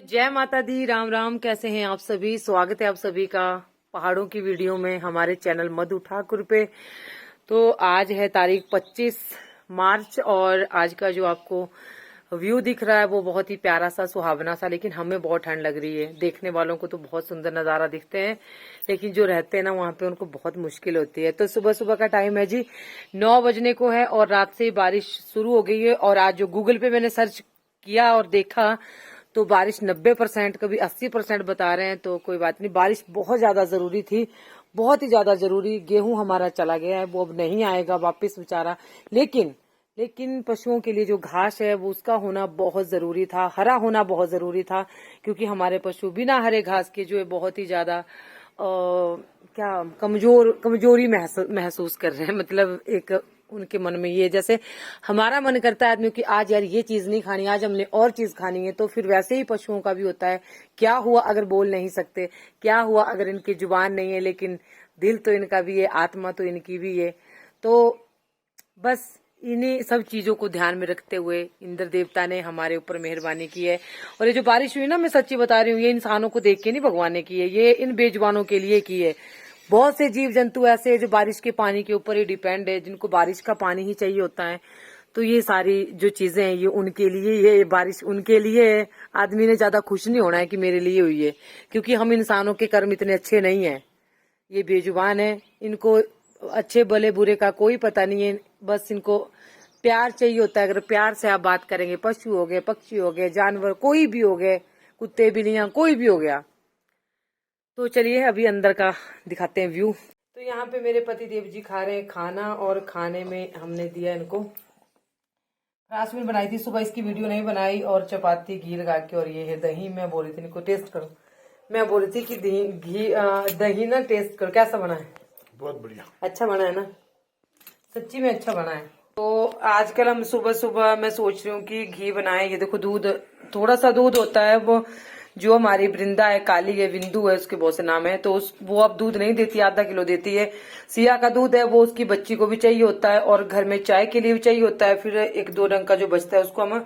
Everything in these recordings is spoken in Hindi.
जय माता दी, राम राम। कैसे हैं आप सभी? स्वागत है आप सभी का पहाड़ों की वीडियो में हमारे चैनल मधु ठाकुर पे। तो आज है तारीख 25 मार्च और आज का जो आपको व्यू दिख रहा है वो बहुत ही प्यारा सा, सुहावना सा, लेकिन हमें बहुत ठंड लग रही है। देखने वालों को तो बहुत सुंदर नजारा दिखते हैं, लेकिन जो रहते हैं ना वहाँ पे उनको बहुत मुश्किल होती है। तो सुबह सुबह का टाइम है जी, 9 बजने को है और रात से ही बारिश शुरू हो गई है। और आज जो गूगल पे मैंने सर्च किया और देखा तो बारिश 90%, कभी 80% बता रहे हैं। तो कोई बात नहीं, बारिश बहुत ज्यादा जरूरी थी, बहुत ही ज्यादा जरूरी। गेहूं हमारा चला गया है, वो अब नहीं आएगा वापस बेचारा। लेकिन पशुओं के लिए जो घास है वो उसका होना बहुत जरूरी था, हरा होना बहुत जरूरी था, क्योंकि हमारे पशु बिना हरे घास के जो है बहुत ही ज्यादा क्या कमजोरी महसूस कर रहे हैं। मतलब एक उनके मन में ये, जैसे हमारा मन करता है आदमी की आज यार ये चीज नहीं खानी, आज हमने और चीज खानी है, तो फिर वैसे ही पशुओं का भी होता है। क्या हुआ अगर बोल नहीं सकते, क्या हुआ अगर इनकी जुबान नहीं है, लेकिन दिल तो इनका भी है, आत्मा तो इनकी भी है। तो बस इन्हीं सब चीजों को ध्यान में रखते हुए इंद्र देवता ने हमारे ऊपर मेहरबानी की है। और ये जो बारिश हुई ना, मैं सच्ची बता रही हूँ, ये इंसानों को देख के नहीं भगवान ने की है, ये इन बेजुबानों के लिए की है। बहुत से जीव जंतु ऐसे हैं जो बारिश के पानी के ऊपर ही डिपेंड है, जिनको बारिश का पानी ही चाहिए होता है। तो ये सारी जो चीजें हैं ये उनके लिए, ये बारिश उनके लिए है। आदमी ने ज्यादा खुश नहीं होना है कि मेरे लिए हुई है, क्योंकि हम इंसानों के कर्म इतने अच्छे नहीं है। ये बेजुबान है, इनको अच्छे भले बुरे का कोई पता नहीं है, बस इनको प्यार चाहिए होता है। अगर प्यार से आप बात करेंगे, पशु हो गए, पक्षी हो गए, जानवर कोई भी हो गए, कुत्ते बिल्लियां कोई भी हो गया। तो चलिए अभी अंदर का दिखाते हैं व्यू। तो यहाँ पे मेरे पति देव जी खा रहे हैं खाना, और खाने में हमने दिया इनको रासमीन बनाई थी सुबह, इसकी वीडियो नहीं बनाई, और चपाती घी लगा के, और ये है दही। मैं बोल रही थी इनको टेस्ट करो, मैं बोल रही थी कि दही ना टेस्ट करो, कैसा बना है? बहुत बढ़िया, अच्छा बना है ना? सच्ची में अच्छा बना है। तो आजकल हम सुबह सुबह मैं सोच रही हूँ कि घी बनाए। ये देखो दूध, थोड़ा सा दूध होता है, वो जो हमारी वृंदा है, काली है, बिंदु है, उसके बहुत से नाम है, तो वो अब दूध नहीं देती, आधा किलो देती है। सिया का दूध है वो उसकी बच्ची को भी चाहिए होता है, और घर में चाय के लिए भी चाहिए होता है। फिर 1-2 रंग का जो बचता है उसको हम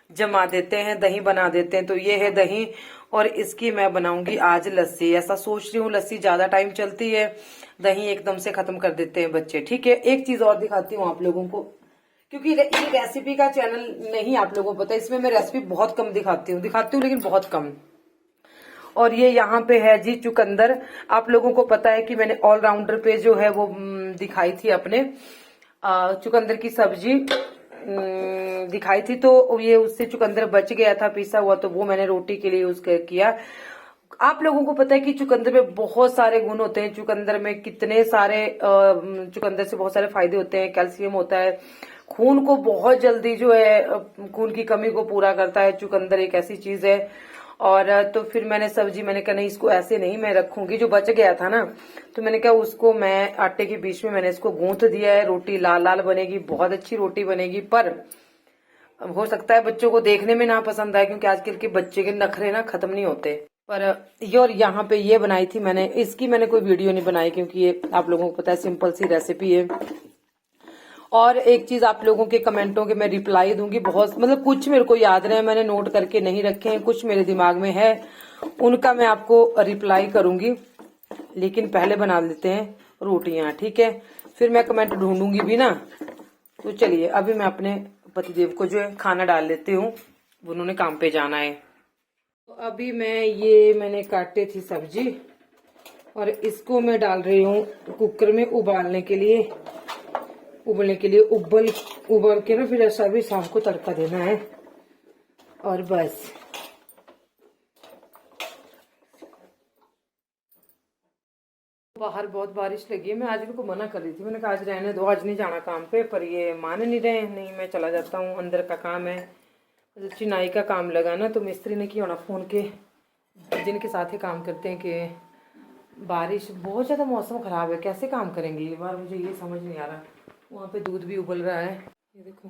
जमा देते हैं, दही बना देते हैं। तो ये है दही, और इसकी मैं बनाऊंगी आज लस्सी। ऐसा सोच रही हूँ, लस्सी ज्यादा टाइम चलती है, दही एकदम से खत्म कर देते हैं बच्चे। ठीक है, एक चीज और दिखाती हूँ आप लोगों को, क्योंकि ये रेसिपी का चैनल नहीं आप लोगों को पता, इसमें मैं रेसिपी बहुत कम दिखाती हूँ लेकिन बहुत कम। और ये यहाँ पे है जी चुकंदर। आप लोगों को पता है कि मैंने ऑलराउंडर पे जो है वो दिखाई थी अपने चुकंदर की सब्जी दिखाई थी, तो ये उससे चुकंदर बच गया था पिसा हुआ, तो वो मैंने रोटी के लिए यूज किया। आप लोगों को पता है कि चुकंदर में बहुत सारे गुण होते हैं, चुकंदर में कितने सारे चुकंदर से बहुत सारे फायदे होते हैं। कैल्शियम होता है, खून को बहुत जल्दी जो है खून की कमी को पूरा करता है चुकंदर, एक ऐसी चीज है। और तो फिर मैंने सब्जी, मैंने कहा नहीं इसको ऐसे नहीं मैं रखूंगी, जो बच गया था ना, तो मैंने कहा उसको मैं आटे के बीच में मैंने इसको गूंथ दिया है। रोटी लाल लाल बनेगी, बहुत अच्छी रोटी बनेगी। पर हो सकता है बच्चों को देखने में ना पसंद आए, क्योंकि आजकल के बच्चे के नखरे ना खत्म नहीं होते। पर ये, और यहाँ पे ये बनाई थी मैंने, इसकी मैंने कोई वीडियो नहीं बनाई, क्योंकि ये आप लोगों को पता है सिंपल सी रेसिपी है। और एक चीज, आप लोगों के कमेंटों के मैं रिप्लाई दूंगी, बहुत मतलब कुछ मेरे को याद रहे, मैंने नोट करके नहीं रखे हैं, कुछ मेरे दिमाग में है, उनका मैं आपको रिप्लाई करूंगी। लेकिन पहले बना लेते हैं रोटियां, ठीक है? फिर मैं कमेंट ढूंढूंगी भी ना। तो चलिए अभी मैं अपने पतिदेव को जो है खाना डाल लेती हूँ, उन्होंने काम पे जाना है। तो अभी मैंने काटे थी सब्जी, और इसको मैं डाल रही हूँ कुकर में उबालने के लिए उबल के ना, फिर ऐसा भी शाम को तड़का देना है। और बस बाहर बहुत बारिश लगी है। मैं आज इनको मना कर रही थी, मैंने कहा आज रहने दो, आज नहीं जाना काम पे, पर ये मान नहीं रहे। नहीं मैं चला जाता हूँ, अंदर का काम है, चिनाई का काम लगा ना, तो मिस्त्री ने किया होना फोन के, जिनके साथ ही काम करते हैं, कि बारिश बहुत ज्यादा, मौसम खराब है, कैसे काम करेंगे ये बार, मुझे ये समझ नहीं आ रहा। वहाँ पे दूध भी उबल रहा है, ये देखो,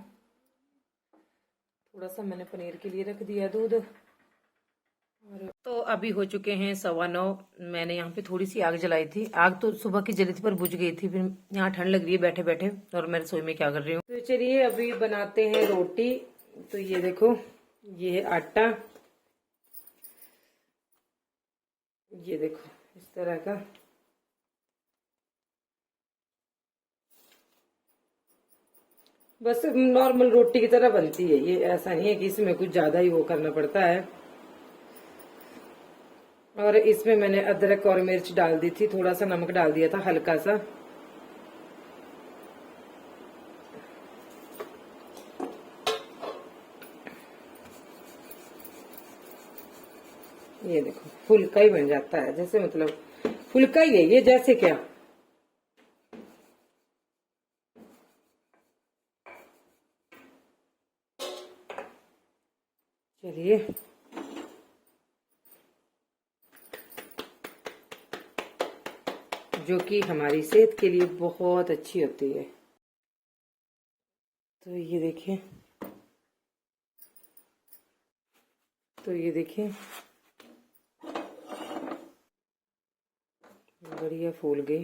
थोड़ा सा मैंने पनीर के लिए रख दिया दूध। और तो अभी हो चुके हैं 9:15। मैंने यहाँ पे थोड़ी सी आग जलाई थी, आग तो सुबह की जली थी पर बुझ गई थी। फिर यहाँ ठंड लग रही है बैठे बैठे, और मैं रसोई में क्या कर रही हूँ। तो चलिए अभी बनाते हैं रोटी। तो ये देखो, ये है आटा, ये देखो इस तरह का। बस नॉर्मल रोटी की तरह बनती है ये, ऐसा नहीं है कि इसमें कुछ ज्यादा ही वो करना पड़ता है। और इसमें मैंने अदरक और मिर्च डाल दी थी, थोड़ा सा नमक डाल दिया था हल्का सा। ये देखो फुल्का ही बन जाता है, जैसे मतलब फुल्का ही है ये, जैसे क्या। चलिए जो कि हमारी सेहत के लिए बहुत अच्छी होती है। तो ये देखिए, तो ये देखिए बढ़िया फूल गई।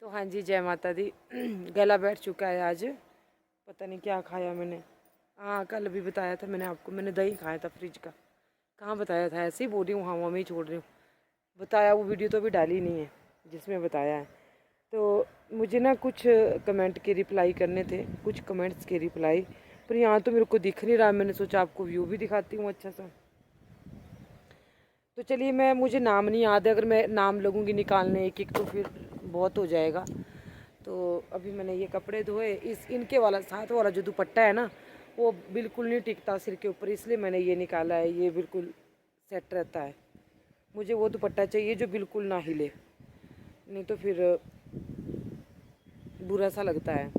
तो हाँ जी, जय माता दी। गला बैठ चुका है आज, पता नहीं क्या खाया मैंने। हाँ कल भी बताया था मैंने आपको, मैंने दही खाया था फ्रिज का। कहाँ बताया था, ऐसे ही बोल रही हूँ, हाँ वहाँ ही छोड़ रही हूँ। बताया वो वीडियो तो अभी डाली नहीं है जिसमें बताया है। तो मुझे ना कुछ कमेंट के रिप्लाई करने थे, कुछ कमेंट्स के रिप्लाई, पर यहाँ तो मेरे को दिख नहीं रहा। मैंने सोचा आपको व्यू भी दिखाती हूँ अच्छा सा। तो चलिए, मुझे नाम नहीं याद है, अगर मैं नाम लगूंगी निकालने एक एक तो फिर बहुत हो जाएगा। तो अभी मैंने ये कपड़े धोए, इनके वाला साथ वाला जो दुपट्टा है ना वो बिल्कुल नहीं टिकता सिर के ऊपर, इसलिए मैंने ये निकाला है। ये बिल्कुल सेट रहता है। मुझे वो दुपट्टा चाहिए जो बिल्कुल ना हिले, नहीं तो फिर बुरा सा लगता है।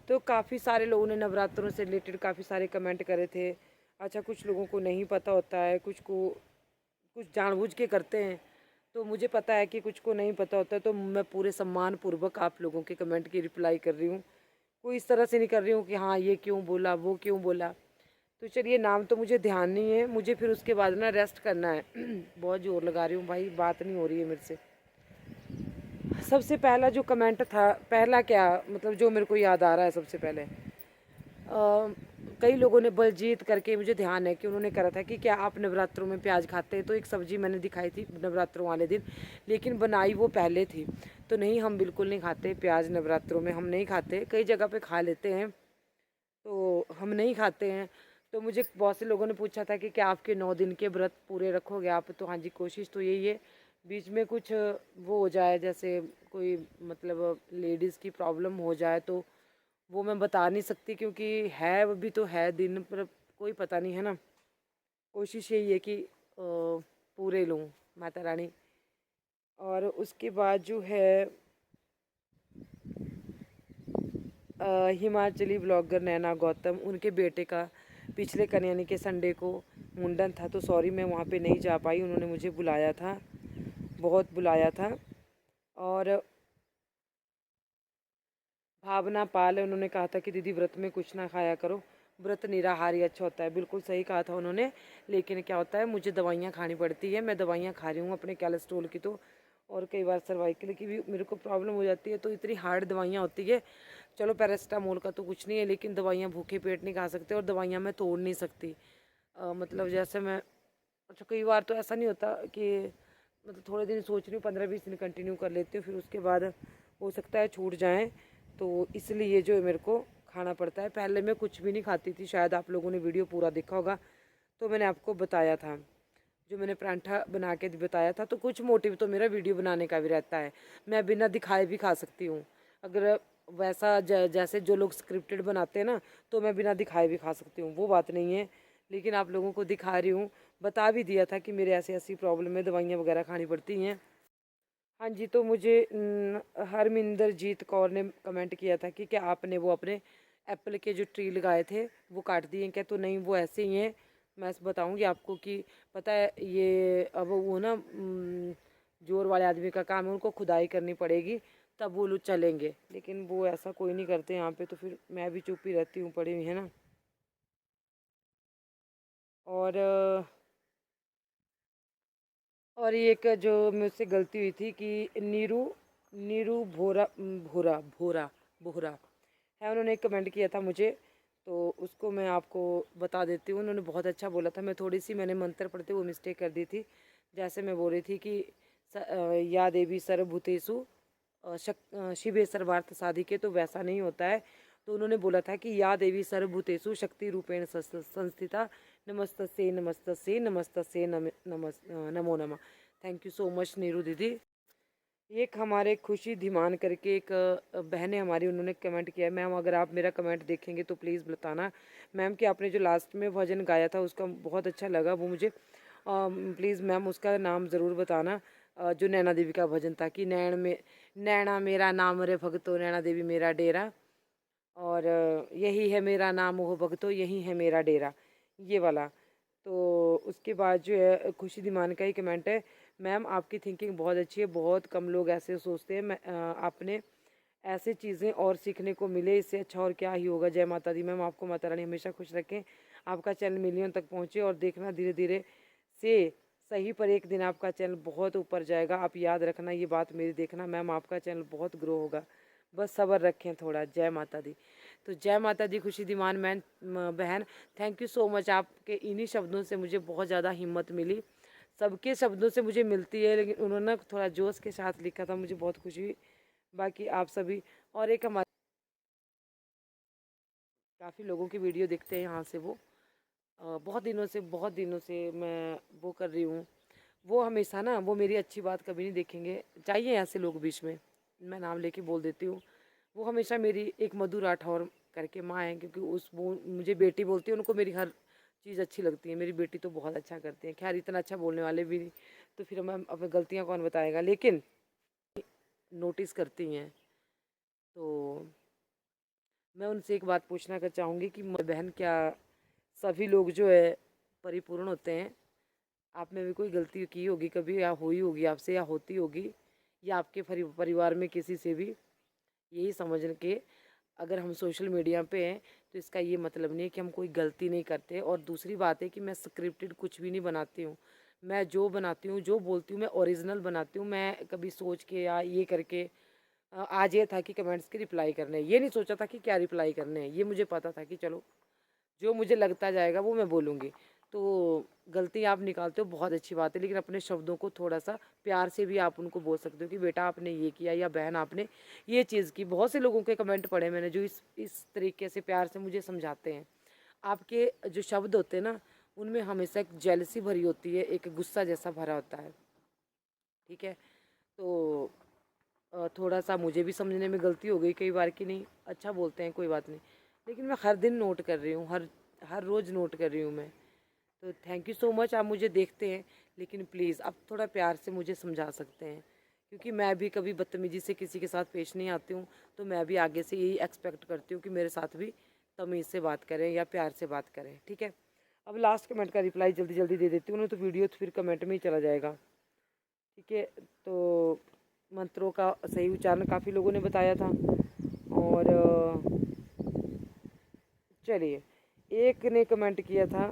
तो काफ़ी सारे लोगों ने नवरात्रों से रिलेटेड काफ़ी सारे कमेंट करे थे। अच्छा, कुछ लोगों को नहीं पता होता है, कुछ जानबूझ के करते हैं। तो मुझे पता है कि कुछ को नहीं पता होता है, तो मैं पूरे सम्मान पूर्वक आप लोगों के कमेंट की रिप्लाई कर रही हूँ। कोई इस तरह से नहीं कर रही हूँ कि हाँ ये क्यों बोला वो क्यों बोला। तो चलिए, नाम तो मुझे ध्यान नहीं है, मुझे फिर उसके बाद ना रेस्ट करना है। बहुत जोर लगा रही हूँ भाई, बात नहीं हो रही है मेरे से। सबसे पहला जो कमेंट था, पहला क्या मतलब जो मेरे को याद आ रहा है सबसे पहले, कई लोगों ने बलजीत करके, मुझे ध्यान है कि उन्होंने करा था कि क्या आप नवरात्रों में प्याज खाते हैं। तो एक सब्जी मैंने दिखाई थी नवरात्रों वाले दिन, लेकिन बनाई वो पहले थी। तो नहीं, हम बिल्कुल नहीं खाते प्याज नवरात्रों में, हम नहीं खाते। कई जगह पे खा लेते हैं, तो हम नहीं खाते हैं। तो मुझे बहुत से लोगों ने पूछा था कि क्या आपके 9 दिन के व्रत पूरे रखोगे आप। तो हाँ जी, कोशिश तो यही है। बीच में कुछ वो हो जाए, जैसे कोई मतलब लेडीज़ की प्रॉब्लम हो जाए, तो वो मैं बता नहीं सकती, क्योंकि है वो भी तो है दिन पर, कोई पता नहीं है ना। कोशिश यही है कि पूरे लूँ माता रानी। और उसके बाद जो है हिमाचली ब्लॉगर नैना गौतम, उनके बेटे का पिछले कल यानी कि संडे को मुंडन था। तो सॉरी मैं वहाँ पे नहीं जा पाई, उन्होंने मुझे बुलाया था, बहुत बुलाया था। और भावना पाल, उन्होंने कहा था कि दीदी व्रत में कुछ ना खाया करो, व्रत निराहारी अच्छा होता है। बिल्कुल सही कहा था उन्होंने, लेकिन क्या होता है मुझे दवाइयाँ खानी पड़ती है। मैं दवाइयाँ खा रही हूँ अपने कोलेस्ट्रोल की, तो और कई बार सर्वाइकल की भी मेरे को प्रॉब्लम हो जाती है। तो इतनी हार्ड दवाइयाँ होती है। चलो पैरास्टामोल का तो कुछ नहीं है, लेकिन दवाइयाँ भूखे पेट नहीं खा सकते, और दवाइयाँ मैं तोड़ नहीं सकती। मतलब जैसे मैं, अच्छा कई बार तो ऐसा नहीं होता कि मतलब थोड़े दिन सोच रही हूँ, 15-20 दिन कंटिन्यू कर लेती हूँ, फिर उसके बाद हो सकता है छूट जाए। तो इसलिए जो है मेरे को खाना पड़ता है। पहले मैं कुछ भी नहीं खाती थी, शायद आप लोगों ने वीडियो पूरा देखा होगा, तो मैंने आपको बताया था, जो मैंने परांठा बना के बताया था। तो कुछ मोटिव तो मेरा वीडियो बनाने का भी रहता है, मैं बिना दिखाए भी खा सकती हूँ। अगर वैसा जैसे जो लोग स्क्रिप्टेड बनाते हैं ना, तो मैं बिना दिखाए भी खा सकती हूँ, वो बात नहीं है। लेकिन आप लोगों को दिखा रही हूँ, बता भी दिया था कि मेरे ऐसी ऐसी प्रॉब्लम है, दवाइयाँ वगैरह खानी पड़ती हैं। हाँ जी, तो मुझे हरमिंदरजीत कौर ने कमेंट किया था कि क्या आपने वो अपने एप्पल के जो ट्री लगाए थे वो काट दिए क्या। तो नहीं, वो ऐसे ही हैं। मैं बताऊंगी आपको कि पता है ये अब वो ना जोर वाले आदमी का काम है, उनको खुदाई करनी पड़ेगी तब वो लोग चलेंगे, लेकिन वो ऐसा कोई नहीं करते यहाँ पे। तो फिर मैं भी चुप ही रहती हूँ पड़ी हुई है ना। और एक जो मुझसे गलती हुई थी कि नीरू नीरू भोरा भोरा भोरा भोरा है, उन्होंने एक कमेंट किया था मुझे। तो उसको मैं आपको बता देती हूँ। उन्होंने बहुत अच्छा बोला था। मैंने मंत्र पढ़ते वो मिस्टेक कर दी थी। जैसे मैं बोल रही थी कि या देवी सर्वभूतेषु शिवे सर्वार्थ साधिके, तो वैसा नहीं होता है। तो उन्होंने बोला था कि या देवी सर्वभूतेषु शक्ति रूपेण संस्थिता नमस्तस्यै नमस्तस्यै नमस्तस्यै नमो नमः। Thank you so much Neeru दीदी। एक हमारे खुशी धीमान करके एक बहन है हमारी, उन्होंने कमेंट किया है। मैम अगर आप मेरा कमेंट देखेंगे तो प्लीज़ बताना मैम कि आपने जो लास्ट में भजन गाया था उसका बहुत अच्छा लगा वो मुझे। प्लीज़ मैम उसका नाम ज़रूर बताना। जो नैना देवी का भजन था कि नैना मेरा नाम रे भगतो, नैना देवी मेरा डेरा, और यही है मेरा नाम ओह भगतो, यही है मेरा डेरा, ये वाला। तो उसके बाद जो है खुशी दीमान का ही कमेंट है, मैम आपकी थिंकिंग बहुत अच्छी है, बहुत कम लोग ऐसे सोचते हैं। आपने ऐसे चीज़ें और सीखने को मिले, इससे अच्छा और क्या ही होगा। जय माता दी। मैम आपको माता रानी हमेशा खुश रखें, आपका चैनल मिलियन तक पहुँचे, और देखना धीरे धीरे से सही पर एक दिन आपका चैनल बहुत ऊपर जाएगा। आप याद रखना ये बात मेरी, देखना मैम आपका चैनल बहुत ग्रो होगा, बस सब्र रखें थोड़ा। जय माता दी। तो जय माता दी खुशी दीमान बहन, थैंक यू सो मच। आपके इन्हीं शब्दों से मुझे बहुत ज़्यादा हिम्मत मिली। सबके शब्दों से मुझे मिलती है, लेकिन उन्होंने थोड़ा जोश के साथ लिखा था, मुझे बहुत खुशी हुई। बाकी आप सभी, और एक हमारे काफ़ी लोगों की वीडियो देखते हैं यहाँ से, वो बहुत दिनों से मैं वो कर रही हूँ। वो हमेशा ना वो मेरी अच्छी बात कभी नहीं देखेंगे, चाहिए ऐसे लोग बीच में, मैं नाम लेके बोल देती हूँ। वो हमेशा मेरी एक मधु राठौर करके माँ है, क्योंकि वो मुझे बेटी बोलती है, उनको मेरी हर चीज़ अच्छी लगती है। मेरी बेटी तो बहुत अच्छा करती है, खैर इतना अच्छा बोलने वाले भी नहीं, तो फिर मैं अपनी गलतियाँ कौन बताएगा, लेकिन नोटिस करती हैं। तो मैं उनसे एक बात पूछना कर चाहूँगी कि बहन, क्या सभी लोग जो है परिपूर्ण होते हैं? आप में भी कोई गलती की होगी कभी, या हुई होगी आपसे, या होती होगी, या आपके परिवार में किसी से भी। यही समझ के अगर हम सोशल मीडिया पे हैं तो इसका ये मतलब नहीं है कि हम कोई गलती नहीं करते। और दूसरी बात है कि मैं स्क्रिप्टेड कुछ भी नहीं बनाती हूँ। मैं जो बनाती हूँ, जो बोलती हूँ, मैं ओरिजिनल बनाती हूँ। मैं कभी सोच के या ये करके आज ये था कि कमेंट्स की रिप्लाई करने हैं, ये नहीं सोचा था कि क्या रिप्लाई करने हैं। ये मुझे पता था कि चलो जो मुझे लगता जाएगा वो मैं बोलूँगी। तो गलती आप निकालते हो बहुत अच्छी बात है, लेकिन अपने शब्दों को थोड़ा सा प्यार से भी आप उनको बोल सकते हो कि बेटा आपने ये किया, या बहन आपने ये चीज़ की। बहुत से लोगों के कमेंट पढ़े मैंने जो इस तरीके से प्यार से मुझे समझाते हैं। आपके जो शब्द होते हैं ना, उनमें हमेशा एक जेलसी भरी होती है, एक गुस्सा जैसा भरा होता है, ठीक है। तो थोड़ा सा मुझे भी समझने में गलती हो गई कई बार कि नहीं, अच्छा बोलते हैं कोई बात नहीं, लेकिन मैं हर दिन नोट कर रही हूँ, हर रोज़ नोट कर रही हूँ मैं। तो थैंक यू सो मच, आप मुझे देखते हैं, लेकिन प्लीज़ आप थोड़ा प्यार से मुझे समझा सकते हैं, क्योंकि मैं भी कभी बदतमीज़ी से किसी के साथ पेश नहीं आती हूँ। तो मैं भी आगे से यही एक्सपेक्ट करती हूँ कि मेरे साथ भी तमीज़ से बात करें या प्यार से बात करें, ठीक है। अब लास्ट कमेंट का रिप्लाई जल्दी जल्दी दे देती हूँ ना, तो वीडियो तो फिर कमेंट में ही चला जाएगा, ठीक है। तो मंत्रों का सही उच्चारण काफ़ी लोगों ने बताया था। और चलिए, एक ने कमेंट किया था,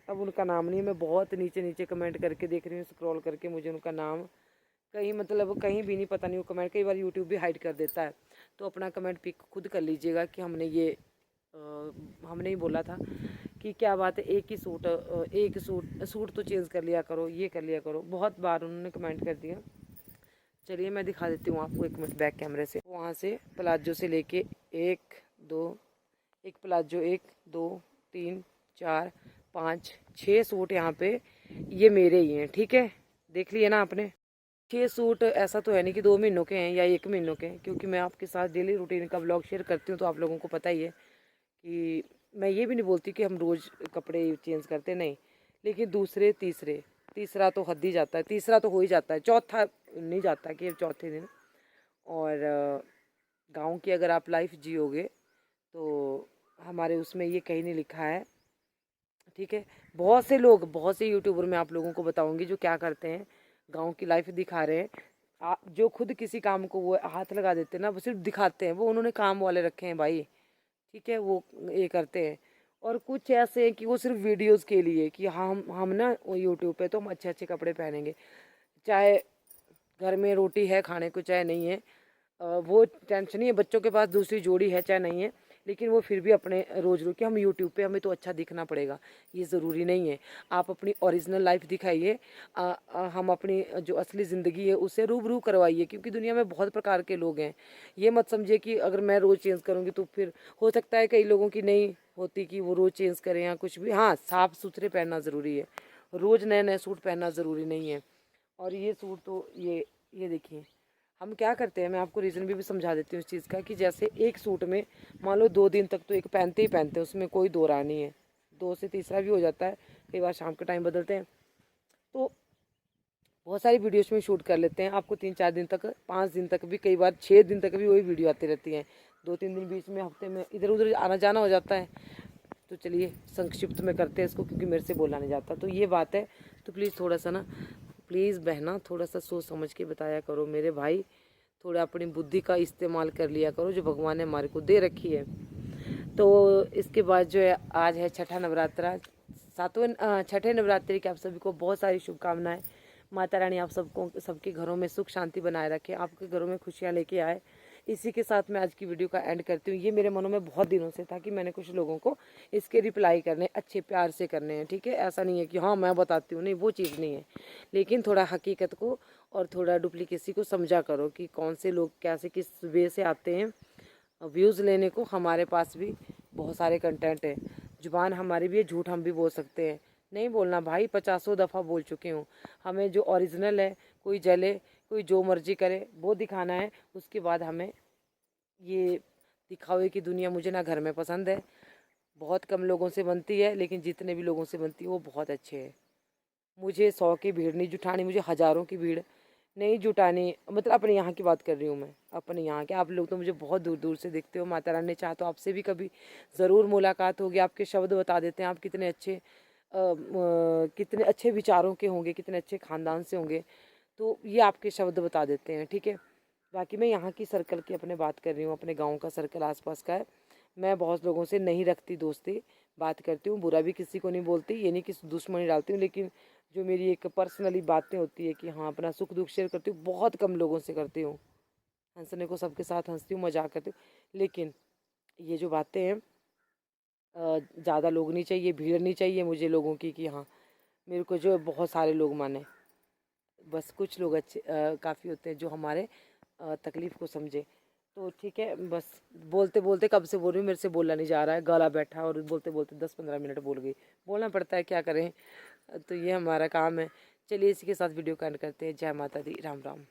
अब उनका नाम नहीं, मैं बहुत नीचे नीचे कमेंट करके देख रही हूँ, स्क्रॉल करके, मुझे उनका नाम कहीं मतलब कहीं भी नहीं, पता नहीं वो कमेंट, कई बार यूट्यूब भी हाइड कर देता है। तो अपना कमेंट पिक खुद कर लीजिएगा कि हमने ही बोला था कि क्या बात है, एक सूट तो चेंज कर लिया करो, ये कर लिया करो। बहुत बार उन्होंने कमेंट कर दिया। चलिए मैं दिखा देती हूँ आपको, एक मिनट बैक कैमरे से। वहाँ से प्लाजो से लेके एक प्लाजो, 1 2 3 4 5 6 सूट यहाँ पे ये मेरे ही हैं, ठीक है। देख लिए ना आपने, 6 सूट। ऐसा तो है नहीं कि 2 महीनों के हैं या 1 महीनों के हैं, क्योंकि मैं आपके साथ डेली रूटीन का ब्लॉग शेयर करती हूँ, तो आप लोगों को पता ही है कि मैं ये भी नहीं बोलती कि हम रोज़ कपड़े चेंज करते, नहीं। लेकिन दूसरे तीसरा तो हद ही जाता है, तीसरा तो हो ही जाता है, चौथा नहीं जाता कि चौथे दिन। और गांव की अगर आप लाइफ जियोगे तो हमारे उसमें ये कहीं नहीं लिखा है, ठीक है। बहुत से यूट्यूबर मैं आप लोगों को बताऊंगी जो क्या करते हैं, गांव की लाइफ दिखा रहे हैं। जो खुद किसी काम को वो हाथ लगा देते हैं ना, वो सिर्फ दिखाते हैं, वो उन्होंने काम वाले रखे हैं भाई, ठीक है, वो ये करते हैं। और कुछ ऐसे हैं कि वो सिर्फ वीडियोस के लिए कि हम ना यूट्यूब पे तो हम अच्छे अच्छे कपड़े पहनेंगे, चाहे घर में रोटी है खाने को चाहे नहीं है, वो टेंशन नहीं है, बच्चों के पास दूसरी जोड़ी है चाहे नहीं है, लेकिन वो फिर भी अपने रोज़ रोज़ कि हम यूट्यूब पे हमें तो अच्छा दिखना पड़ेगा, ये ज़रूरी नहीं है। आप अपनी ओरिजिनल लाइफ दिखाइए, हम अपनी जो असली ज़िंदगी है उससे रूबरू करवाइए, क्योंकि दुनिया में बहुत प्रकार के लोग हैं। ये मत समझिए कि अगर मैं रोज़ चेंज करूँगी तो फिर हो सकता है कई लोगों की नहीं होती कि वो रोज़ चेंज करें या कुछ भी। हाँ, साफ़ सुथरे पहनना ज़रूरी है, रोज़ नए नए सूट पहनना ज़रूरी नहीं है। और ये सूट तो ये देखिए हम क्या करते हैं, मैं आपको रीज़न भी समझा देती हूँ इस चीज़ का, कि जैसे एक सूट में मान लो 2 दिन तक तो एक पहनते ही पहनते हैं, उसमें कोई दो राय नहीं है, 2 से तीसरा भी हो जाता है, कई बार शाम के टाइम बदलते हैं। तो बहुत सारी वीडियोज में शूट कर लेते हैं, आपको 3-4 दिन तक, 5 दिन तक भी, कई बार 6 दिन तक भी वही वीडियो आती रहती हैं। 2-3 दिन बीच में हफ्ते में इधर उधर आना जाना हो जाता है। तो चलिए संक्षिप्त में करते हैं इसको, क्योंकि मेरे से बोला नहीं जाता। तो ये बात है, तो प्लीज़ थोड़ा सा ना, प्लीज़ बहना थोड़ा सा सोच समझ के बताया करो, मेरे भाई थोड़ा अपनी बुद्धि का इस्तेमाल कर लिया करो जो भगवान ने हमारे को दे रखी है। तो इसके बाद जो है आज है छठा नवरात्रा, छठे नवरात्रि की आप सभी को बहुत सारी शुभकामनाएं। माता रानी आप सबको, सबके घरों में सुख शांति बनाए रखे, आपके घरों में खुशियाँ लेके आए। इसी के साथ मैं आज की वीडियो का एंड करती हूँ। ये मेरे मनों में बहुत दिनों से था कि मैंने कुछ लोगों को इसके रिप्लाई करने, अच्छे प्यार से करने हैं, ठीक है। ऐसा नहीं है कि हाँ मैं बताती हूँ, नहीं, वो चीज़ नहीं है। लेकिन थोड़ा हकीकत को और थोड़ा डुप्लीकेसी को समझा करो कि कौन से लोग कैसे किस वे से आते हैं व्यूज़ लेने को। हमारे पास भी बहुत सारे कंटेंट है, जुबान हमारी भी है, झूठ हम भी बोल सकते हैं। नहीं बोलना भाई, 50 दफ़ा बोल चुकी हूँ। हमें जो ओरिजिनल है, कोई जले कोई जो मर्जी करे वो दिखाना है। उसके बाद हमें ये दिखावे की दुनिया मुझे ना घर में पसंद है। बहुत कम लोगों से बनती है, लेकिन जितने भी लोगों से बनती है वो बहुत अच्छे हैं। मुझे 100 की भीड़ नहीं जुटानी, मुझे हज़ारों की भीड़ नहीं जुटानी। मतलब अपने यहाँ की बात कर रही हूँ मैं, अपने यहाँ के। आप लोग तो मुझे बहुत दूर दूर से देखते हो, माता रानी ने चाहा तो आपसे भी कभी ज़रूर मुलाकात होगी। आपके शब्द बता देते हैं आप कितने अच्छे विचारों के होंगे, कितने अच्छे ख़ानदान से होंगे। तो ये आपके शब्द बता देते हैं, ठीक है। बाकी मैं यहाँ की सर्कल की अपने बात कर रही हूँ, अपने गाँव का सर्कल आसपास का है। मैं बहुत लोगों से नहीं रखती दोस्ती, बात करती हूँ, बुरा भी किसी को नहीं बोलती, ये नहीं कि दुश्मनी डालती हूँ। लेकिन जो मेरी एक पर्सनली बातें होती है कि हाँ अपना सुख दुख शेयर करती हूँ, बहुत कम लोगों से करती हूँ। हंसने को सबके साथ हंसती हूँ, मजाक करती हूँ, लेकिन ये जो बातें हैं ज़्यादा लोग नहीं चाहिए, भीड़ नहीं चाहिए मुझे लोगों की कि हाँ मेरे को जो बहुत सारे लोग माने। बस कुछ लोग अच्छे काफ़ी होते हैं जो हमारे तकलीफ़ को समझे। तो ठीक है, बस बोलते बोलते कब से बोल रही हूँ, मेरे से बोला नहीं जा रहा है, गला बैठा और बोलते बोलते 10-15 मिनट बोल गई। बोलना पड़ता है, क्या करें, तो ये हमारा काम है। चलिए इसी के साथ वीडियो का एंड करते हैं। जय माता दी, राम राम।